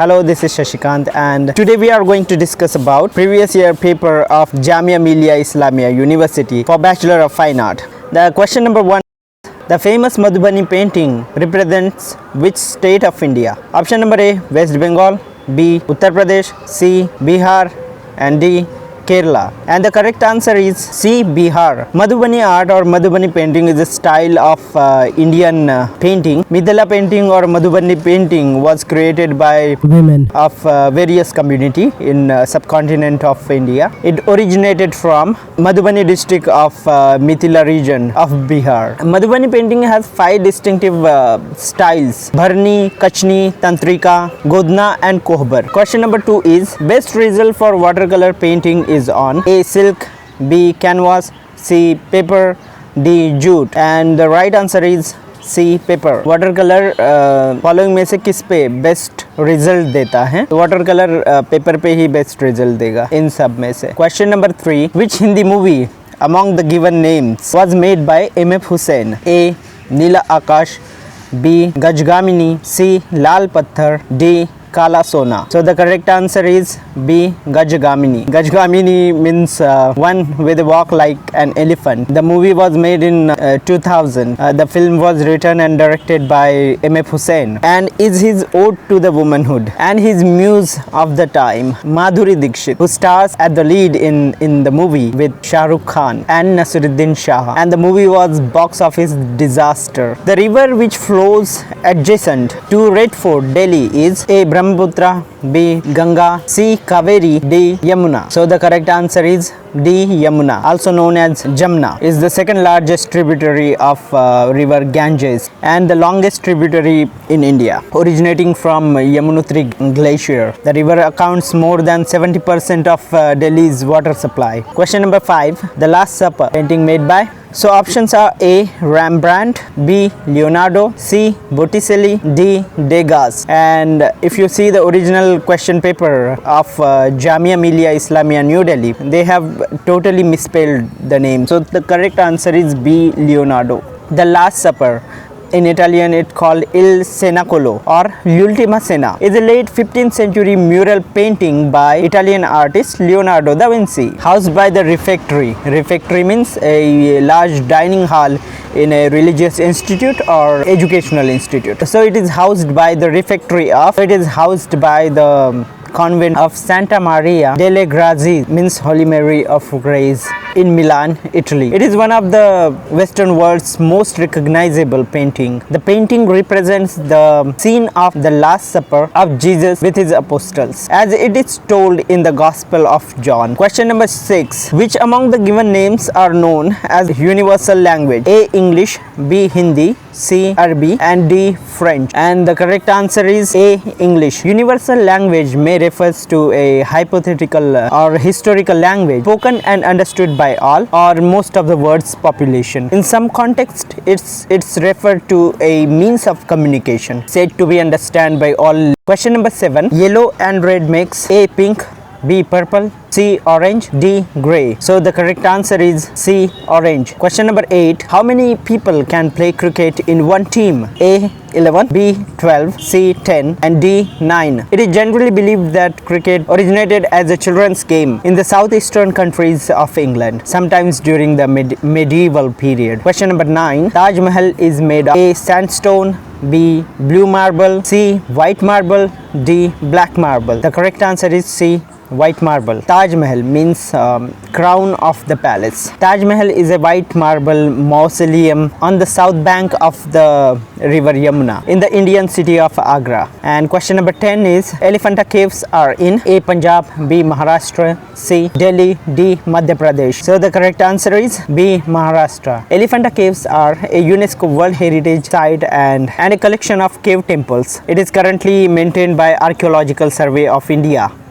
Hello, this is Shashikant and today we are going to discuss about previous year paper of Jamia Millia Islamia University for Bachelor of Fine Art. The question number 1. The famous Madhubani painting represents which state of India? Option number A, West Bengal, B, Uttar Pradesh, C, Bihar and D, Kerala. And the correct answer is C, Bihar. Madhubani art or Madhubani painting is a style of Indian painting. Mithila painting or Madhubani painting was created by women of various community in subcontinent of India. It originated from Madhubani district of Mithila region of Bihar. Madhubani painting has 5 distinctive styles: Bharni, Kachni, Tantrika, Godna and Kohbar. Question number 2 is best result for watercolor painting is on A, silk, B, canvas, C, paper, D, jute. And the right answer is C, paper. Water following में से किस पे best result देता है? Water colour paper पे ही best result देगा इन सब में से. Question number 3. Which Hindi movie among the given names was made by M.F. Hussain? A, Neela Akash, B, Gajgamini, C, लाल पत्थर, D, Kala Sona. So the correct answer is B, Gajgamini. Gajgamini means one with a walk like an elephant. The movie was made in 2000. The film was written and directed by M.F. Hussain and is his ode to the womanhood and his muse of the time, Madhuri Dixit, who stars at the lead in the movie with Shah Rukh Khan and Nasiruddin Shah. And the movie was box office disaster. The river which flows adjacent to Red Fort, Delhi is A, Brahmaputra, B, Ganga, C, Kaveri, D, Yamuna. So the correct answer is D, Yamuna, also known as Jamna, is the second largest tributary of river Ganges and the longest tributary in India, originating from Yamunotri glacier. The river accounts more than 70% of Delhi's water supply. Question number 5. The Last Supper painting made by? So options are A, Rembrandt, B, Leonardo, C, Botticelli, D, Degas. And if you see the original question paper of Jamia Millia Islamia New Delhi, they have totally misspelled the name. So the correct answer is B, Leonardo. The Last Supper, in Italian it called Il Cenacolo or L'Ultima Cena, is a late 15th century mural painting by Italian artist Leonardo da Vinci, housed by the refectory. Refectory means a large dining hall in a religious institute or educational institute. So it is housed by the refectory of, it is housed by the convent of Santa Maria delle Grazie, means Holy Mary of Grace, in Milan, Italy. It is one of the Western world's most recognizable painting. The painting represents the scene of the Last Supper of Jesus with his apostles, as it is told in the Gospel of John. Question number 6. Which among the given names are known as universal language? A, English, B, Hindi, C, Arabic and D, French. And the correct answer is A, English. Universal language may refers to a hypothetical or historical language spoken and understood by all or most of the world's population. In some context, it's referred to a means of communication said to be understood by all. Question number 7. Yellow and red makes A, pink, B, purple, C, orange, D, grey. So the correct answer is C, orange. Question number 8. How many people can play cricket in one team? A, 11, B, 12, C, 10 and D, 9. It is generally believed that cricket originated as a children's game in the southeastern countries of England, sometimes during the medieval period. Question number 9. Taj Mahal is made of A, sandstone, B, blue marble, C, white marble, D, black marble. The correct answer is C, white marble. Taj Mahal means crown of the palace. Taj Mahal is a white marble mausoleum on the south bank of the river Yamuna in the Indian city of Agra. And question number 10 is Elephanta caves are in A, Punjab, B, Maharashtra, C, Delhi, D, Madhya Pradesh. So the correct answer is B, Maharashtra. Elephanta caves are a UNESCO World Heritage Site and a collection of cave temples. It is currently maintained by Archaeological Survey of India.